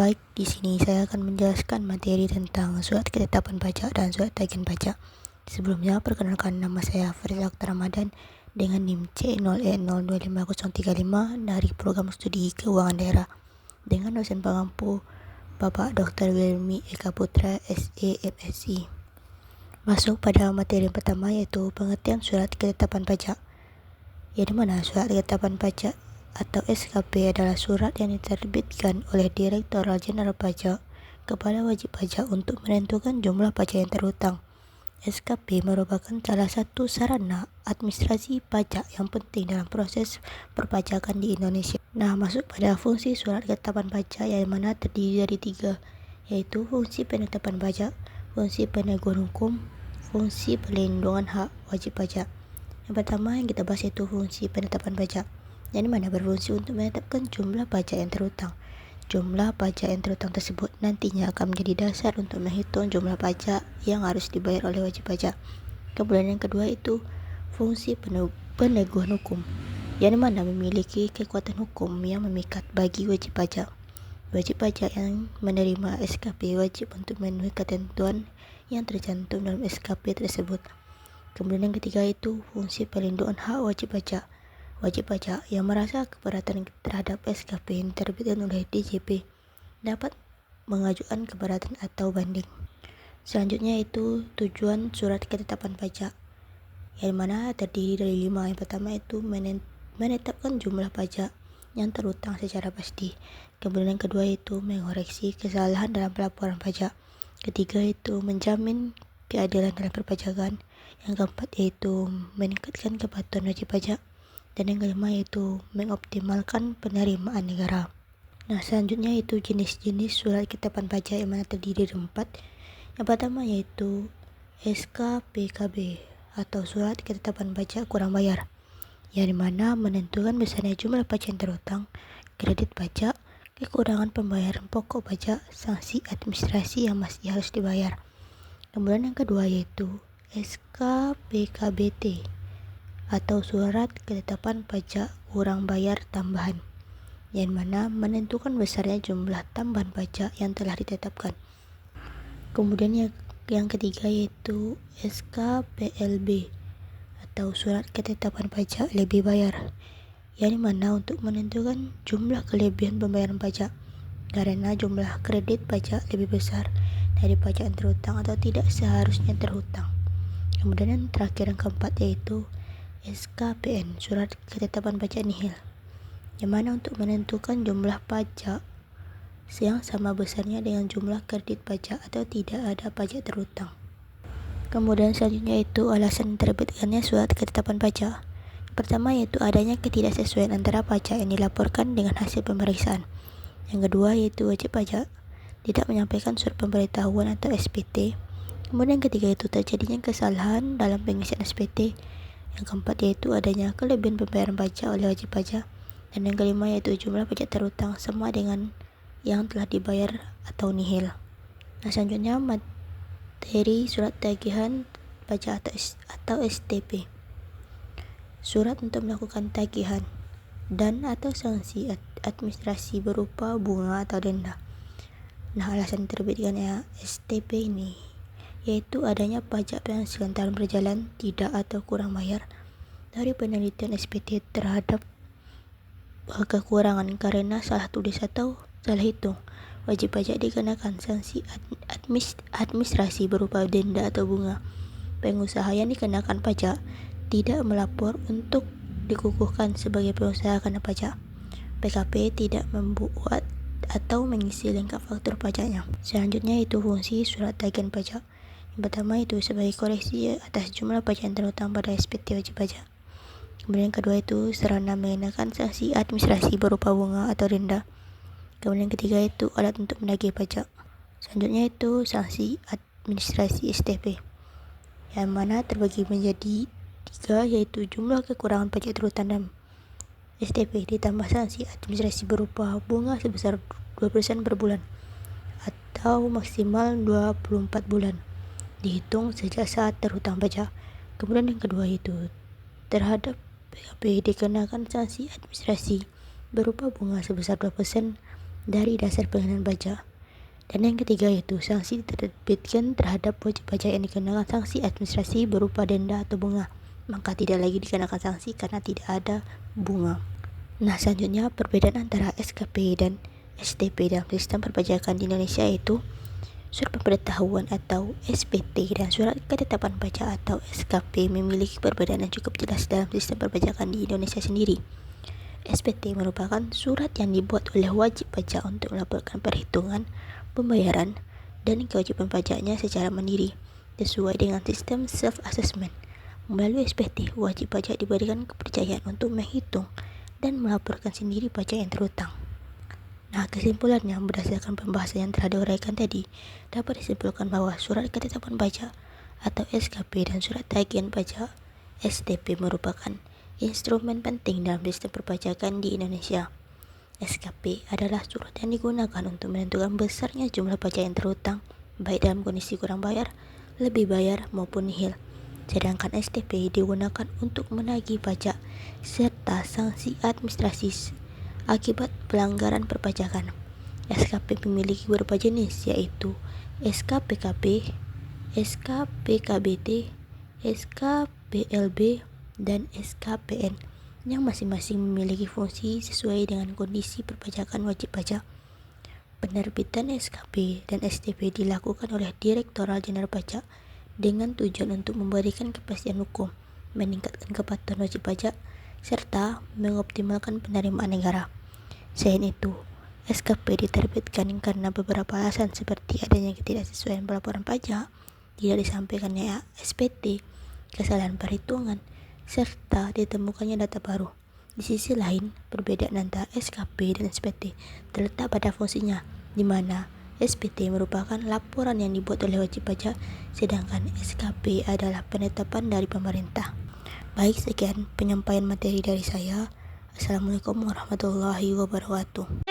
Baik, di sini saya akan menjelaskan materi tentang surat ketetapan pajak dan surat tagihan pajak. Sebelumnya, perkenalkan nama saya Farid Akhtar Ramadan dengan NIM C0E025035 dari Program Studi Keuangan Daerah dengan dosen pengampu Bapak Dr. Wilmi Eka Putra, SE, MSc. Masuk pada materi pertama yaitu pengertian surat ketetapan pajak. Di mana surat ketetapan pajak atau SKP adalah surat yang diterbitkan oleh Direktorat Jenderal Pajak kepada wajib pajak untuk menentukan jumlah pajak yang terhutang. SKP merupakan salah satu sarana administrasi pajak yang penting dalam proses perpajakan di Indonesia. Masuk pada fungsi surat ketetapan pajak yang mana terdiri dari 3, yaitu fungsi penetapan pajak, fungsi peneguhan hukum, fungsi pelindungan hak wajib pajak. Yang pertama yang kita bahas yaitu fungsi penetapan pajak, yang mana berfungsi untuk menetapkan jumlah pajak yang terhutang. Jumlah pajak yang terhutang tersebut nantinya akan menjadi dasar untuk menghitung jumlah pajak yang harus dibayar oleh wajib pajak. Kemudian yang kedua itu fungsi peneguhan hukum, yang mana memiliki kekuatan hukum yang memikat bagi wajib pajak. Wajib pajak yang menerima SKP wajib untuk memenuhi ketentuan yang tercantum dalam SKP tersebut. Kemudian yang ketiga itu fungsi pelindungan hak wajib pajak. Wajib pajak yang merasa keberatan terhadap SKP yang diterbitkan oleh DJP dapat mengajukan keberatan atau banding. Selanjutnya itu tujuan surat ketetapan pajak, yang mana terdiri dari 5. Yang pertama itu menetapkan jumlah pajak yang terhutang secara pasti. Kemudian yang kedua itu mengoreksi kesalahan dalam pelaporan pajak. Ketiga itu menjamin keadilan dalam perpajakan. Yang keempat yaitu meningkatkan kepatuhan wajib pajak. Dan yang kelima yaitu mengoptimalkan penerimaan negara. Selanjutnya itu jenis-jenis surat ketetapan pajak yang mana terdiri dari 4. Yang pertama yaitu SKPKB atau surat ketetapan pajak kurang bayar, yang dimana menentukan besarnya jumlah pajak yang terhutang, kredit pajak, kekurangan pembayaran pokok pajak, sanksi administrasi yang masih harus dibayar. Kemudian yang kedua yaitu SKPKBT atau surat ketetapan pajak kurang bayar tambahan, yang mana menentukan besarnya jumlah tambahan pajak yang telah ditetapkan. Kemudian yang ketiga yaitu SKPLB atau surat ketetapan pajak lebih bayar, yang mana untuk menentukan jumlah kelebihan pembayaran pajak karena jumlah kredit pajak lebih besar dari pajak yang terhutang atau tidak seharusnya terhutang. Kemudian yang terakhir yang keempat yaitu SKPN, surat ketetapan pajak nihil, yang mana untuk menentukan jumlah pajak yang sama besarnya dengan jumlah kredit pajak atau tidak ada pajak terhutang. Kemudian selanjutnya itu alasan terbitkannya surat ketetapan pajak. Pertama yaitu adanya ketidaksesuaian antara pajak yang dilaporkan dengan hasil pemeriksaan. Yang kedua yaitu wajib pajak tidak menyampaikan surat pemberitahuan atau SPT. Kemudian yang ketiga itu terjadinya kesalahan dalam pengisian SPT. Yang keempat yaitu adanya kelebihan pembayaran pajak oleh wajib pajak. Dan yang kelima yaitu jumlah pajak terhutang sama dengan yang telah dibayar atau nihil. Selanjutnya materi surat tagihan pajak atau STP. Surat untuk melakukan tagihan dan atau sanksi administrasi berupa bunga atau denda. Alasan terbitkannya STP ini yaitu adanya pajak penghasilan tahun berjalan tidak atau kurang bayar. Dari penelitian SPT terhadap kekurangan karena salah tulis atau salah hitung, wajib pajak dikenakan sanksi administrasi berupa denda atau bunga. Pengusaha yang dikenakan pajak tidak melapor untuk dikukuhkan sebagai pengusaha kena pajak. PKP tidak membuat atau mengisi lengkap faktur pajaknya. Selanjutnya itu fungsi surat tagihan pajak. Yang pertama itu sebagai koreksi atas jumlah pajak yang terhutang pada SPT wajib pajak. Kemudian yang kedua itu sarana mengenakan sanksi administrasi berupa bunga atau denda. Kemudian yang ketiga itu alat untuk menagih pajak. Selanjutnya itu sanksi administrasi STP, yang mana terbagi menjadi 3 yaitu jumlah kekurangan pajak terhutang dan STP ditambah sanksi administrasi berupa bunga sebesar 2% per bulan atau maksimal 24 bulan dihitung sejak saat terhutang pajak. Kemudian yang kedua itu terhadap PKP dikenakan sanksi administrasi berupa bunga sebesar 2% dari dasar pengenaan pajak. Dan yang ketiga yaitu sanksi diterbitkan terhadap wajib pajak yang dikenakan sanksi administrasi berupa denda atau bunga, maka tidak lagi dikenakan sanksi karena tidak ada bunga. Nah, selanjutnya perbedaan antara SKP dan STP dalam sistem perpajakan di Indonesia yaitu surat pemberitahuan atau SPT dan surat ketetapan pajak atau SKP memiliki perbedaan yang cukup jelas dalam sistem perpajakan di Indonesia sendiri. SPT merupakan surat yang dibuat oleh wajib pajak untuk melaporkan perhitungan, pembayaran, dan kewajiban pajaknya secara mandiri sesuai dengan sistem self-assessment. Melalui SPT, wajib pajak diberikan kepercayaan untuk menghitung dan melaporkan sendiri pajak yang terhutang. Nah, kesimpulannya berdasarkan pembahasan yang telah diuraikan tadi, dapat disimpulkan bahwa surat ketetapan pajak atau SKP dan surat tagihan pajak STP merupakan instrumen penting dalam sistem perpajakan di Indonesia. SKP adalah surat yang digunakan untuk menentukan besarnya jumlah pajak yang terhutang, baik dalam kondisi kurang bayar, lebih bayar, maupun nihil. Sedangkan STP digunakan untuk menagih pajak serta sanksi administrasi akibat pelanggaran perpajakan. SKP memiliki beberapa jenis yaitu SKPKB, SKPKBT, SKPLB, dan SKPN yang masing-masing memiliki fungsi sesuai dengan kondisi perpajakan wajib pajak. Penerbitan SKP dan STP dilakukan oleh Direktorat Jenderal Pajak dengan tujuan untuk memberikan kepastian hukum, meningkatkan kepatuhan wajib pajak, serta mengoptimalkan penerimaan negara. Selain itu, SKP diterbitkan karena beberapa alasan seperti adanya ketidaksesuaian pelaporan pajak, tidak disampaikannya SPT, kesalahan perhitungan, serta ditemukannya data baru. Di sisi lain, perbedaan antara SKP dan SPT terletak pada fungsinya, di mana SPT merupakan laporan yang dibuat oleh wajib pajak, sedangkan SKP adalah penetapan dari pemerintah. Baik, sekian penyampaian materi dari saya. Assalamualaikum warahmatullahi wabarakatuh.